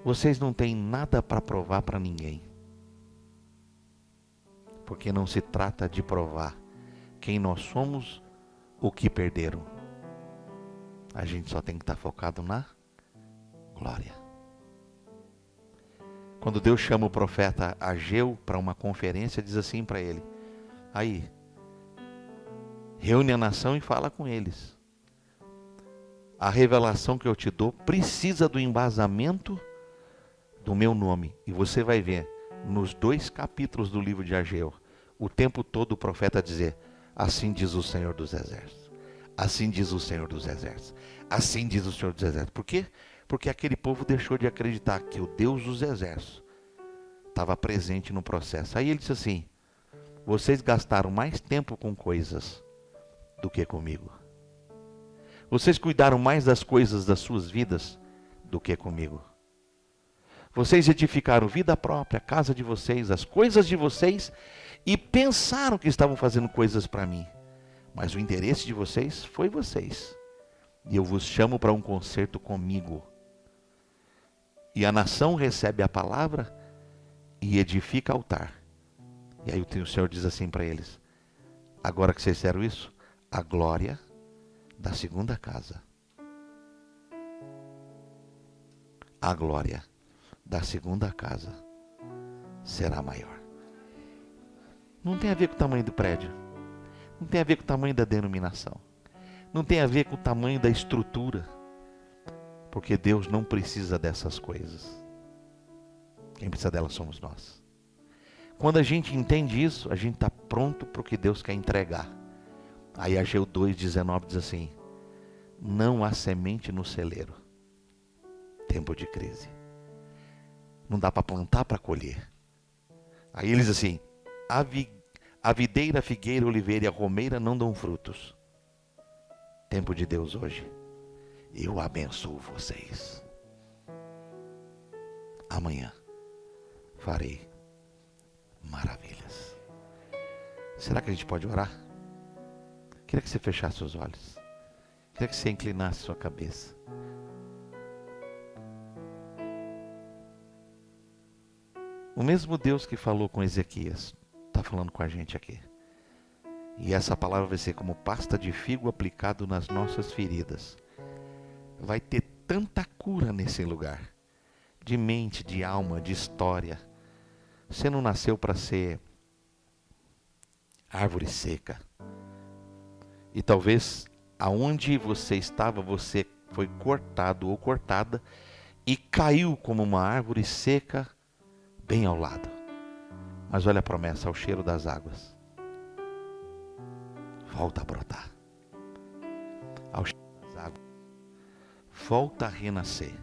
vocês não têm nada para provar para ninguém. Porque não se trata de provar quem nós somos, o que perderam. A gente só tem que estar focado na glória. Quando Deus chama o profeta Ageu para uma conferência, diz assim para ele: aí, reúne a nação e fala com eles. A revelação que eu te dou precisa do embasamento do meu nome. E você vai ver, nos 2 capítulos do livro de Ageu, o tempo todo o profeta dizer: assim diz o Senhor dos Exércitos. Assim diz o Senhor dos Exércitos. Assim diz o Senhor dos Exércitos. Por quê? Porque aquele povo deixou de acreditar que o Deus dos Exércitos estava presente no processo. Aí ele disse assim: vocês gastaram mais tempo com coisas do que comigo. Vocês cuidaram mais das coisas das suas vidas do que comigo. Vocês edificaram vida própria, a casa de vocês, as coisas de vocês, e pensaram que estavam fazendo coisas para mim. Mas o interesse de vocês foi vocês. E eu vos chamo para um concerto comigo. E a nação recebe a palavra e edifica altar. E aí o Senhor diz assim para eles: agora que vocês fizeram isso, a glória da segunda casa, a glória da segunda casa será maior. Não tem a ver com o tamanho do prédio, não tem a ver com o tamanho da denominação, não tem a ver com o tamanho da estrutura, porque Deus não precisa dessas coisas. Quem precisa delas somos nós. Quando a gente entende isso, a gente está pronto para o que Deus quer entregar. Aí Ageu 2,19 diz assim: não há semente no celeiro. Tempo de crise. Não dá para plantar para colher. Aí ele diz assim: a videira, a figueira, a oliveira e a romeira não dão frutos. Tempo de Deus hoje. Eu abençoo vocês. Amanhã farei maravilhas. Será que a gente pode orar? Queria que você fechasse os olhos. Queria que você inclinasse sua cabeça. O mesmo Deus que falou com Ezequias está falando com a gente aqui. E essa palavra vai ser como pasta de figo aplicado nas nossas feridas. Vai ter tanta cura nesse lugar. De mente, de alma, de história. Você não nasceu para ser árvore seca. E talvez aonde você estava, você foi cortado ou cortada e caiu como uma árvore seca bem ao lado. Mas olha a promessa: ao cheiro das águas volta a brotar. Ao cheiro das águas volta a renascer,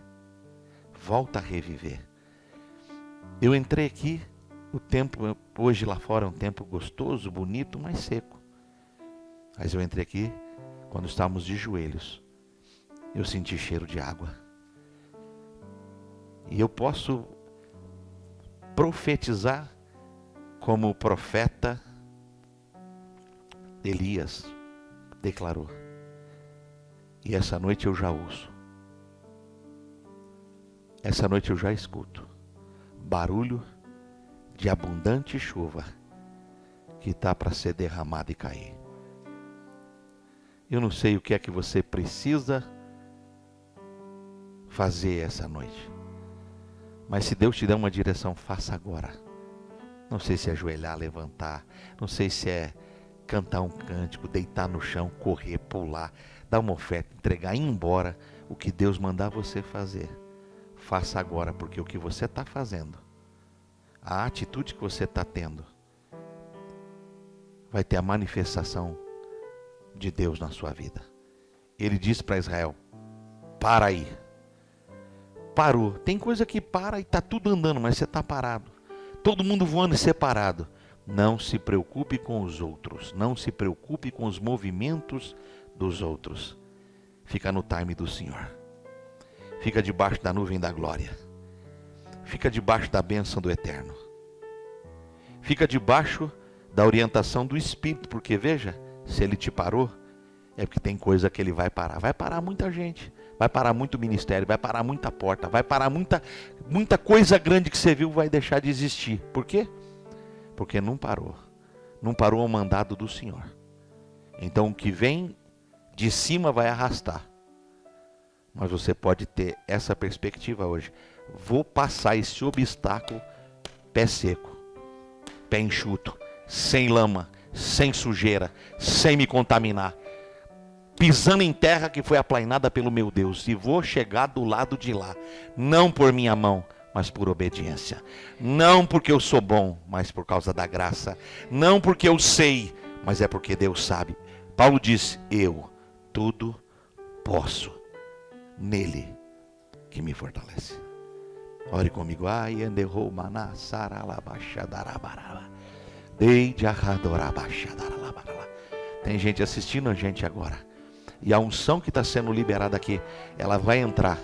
volta a reviver. Eu entrei aqui, o tempo hoje lá fora é um tempo gostoso, bonito, mas seco. Mas eu entrei aqui, quando estávamos de joelhos, eu senti cheiro de água. E eu posso profetizar como o profeta Elias declarou. E essa noite eu já ouço. Essa noite eu já escuto barulho de abundante chuva que está para ser derramada e cair. Eu não sei o que é que você precisa fazer essa noite. Mas se Deus te der uma direção, faça agora. Não sei se é ajoelhar, levantar. Não sei se é cantar um cântico, deitar no chão, correr, pular, dar uma oferta, entregar, ir embora. O que Deus mandar você fazer, faça agora. Porque o que você está fazendo, a atitude que você está tendo, vai ter a manifestação de Deus na sua vida. Ele disse para Israel: para aí. Parou. Tem coisa que para e está tudo andando, mas você está parado. Todo mundo voando separado. Não se preocupe com os outros. Não se preocupe com os movimentos dos outros. Fica no time do Senhor. Fica debaixo da nuvem da glória. Fica debaixo da bênção do Eterno. Fica debaixo da orientação do Espírito. Porque veja, se Ele te parou, é porque tem coisa que Ele vai parar. Vai parar muita gente. vai parar muito ministério, vai parar muita porta, vai parar muita coisa grande que você viu vai deixar de existir. Por quê? Porque não parou o mandado do Senhor. Então o que vem de cima vai arrastar. Mas você pode ter essa perspectiva hoje. Vou passar esse obstáculo pé seco, pé enxuto, sem lama, sem sujeira, sem me contaminar, pisando em terra que foi aplainada pelo meu Deus, e vou chegar do lado de lá, não por minha mão, mas por obediência, não porque eu sou bom, mas por causa da graça, não porque eu sei, mas é porque Deus sabe. Paulo disse, eu tudo posso nele que me fortalece. Ore comigo. Ai, anderrou maná, saralabachadarabaraba. Deide arradorabachadarabaraba. Tem gente assistindo a gente agora. E a unção que está sendo liberada aqui, ela vai entrar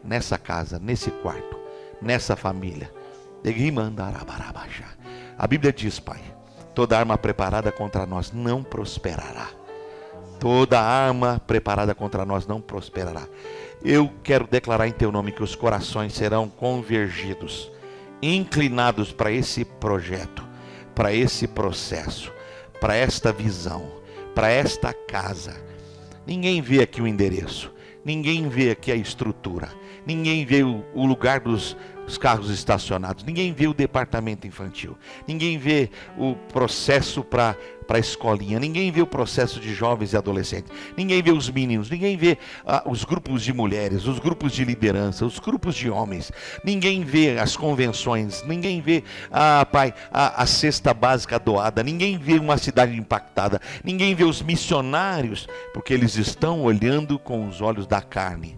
nessa casa, nesse quarto, nessa família. A Bíblia diz, Pai, toda arma preparada contra nós não prosperará. Toda arma preparada contra nós não prosperará. Eu quero declarar em teu nome que os corações serão convergidos, inclinados para esse projeto, para esse processo, para esta visão, para esta casa. Ninguém vê aqui o endereço, ninguém vê aqui a estrutura, ninguém vê o lugar dos carros estacionados, ninguém vê o departamento infantil, ninguém vê o processo para a escolinha, ninguém vê o processo de jovens e adolescentes, ninguém vê os meninos, ninguém vê os grupos de mulheres, os grupos de liderança, os grupos de homens, ninguém vê as convenções, ninguém vê Pai, a cesta básica doada, ninguém vê uma cidade impactada, ninguém vê os missionários, porque eles estão olhando com os olhos da carne,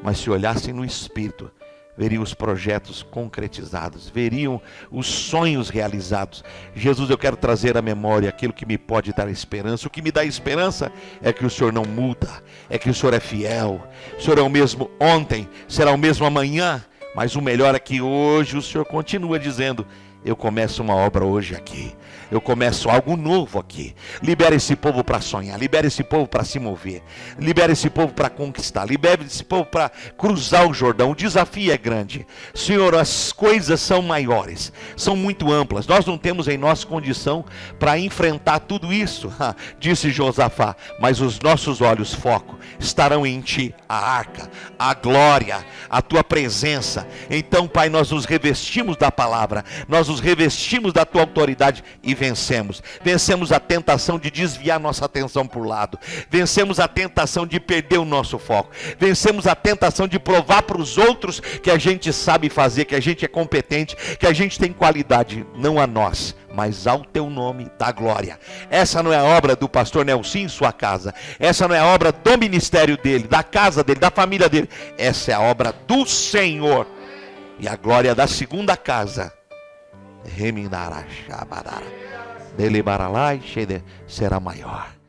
mas se olhassem no Espírito, veriam os projetos concretizados, veriam os sonhos realizados. Jesus, eu quero trazer à memória aquilo que me pode dar esperança. O que me dá esperança é que o Senhor não muda, é que o Senhor é fiel. O Senhor é o mesmo ontem, será o mesmo amanhã, mas o melhor é que hoje o Senhor continua dizendo, eu começo uma obra hoje aqui, eu começo algo novo aqui. Libera esse povo para sonhar, libera esse povo para se mover, libera esse povo para conquistar, libera esse povo para cruzar o Jordão. O desafio é grande, Senhor, as coisas são maiores, são muito amplas, nós não temos em nossa condição para enfrentar tudo isso, disse Josafá, mas os nossos olhos, foco, estarão em Ti, a arca, a glória, a Tua presença. Então, Pai, nós nos revestimos da palavra, nós nos revestimos da Tua autoridade e vencemos a tentação de desviar nossa atenção para o lado, vencemos a tentação de perder o nosso foco, vencemos a tentação de provar para os outros que a gente sabe fazer, que a gente é competente, que a gente tem qualidade, não a nós, mas ao Teu nome da glória. Essa não é a obra do pastor Nelson em sua casa, essa não é a obra do ministério dele, da casa dele, da família dele, essa é a obra do Senhor, e a glória da segunda casa será maior.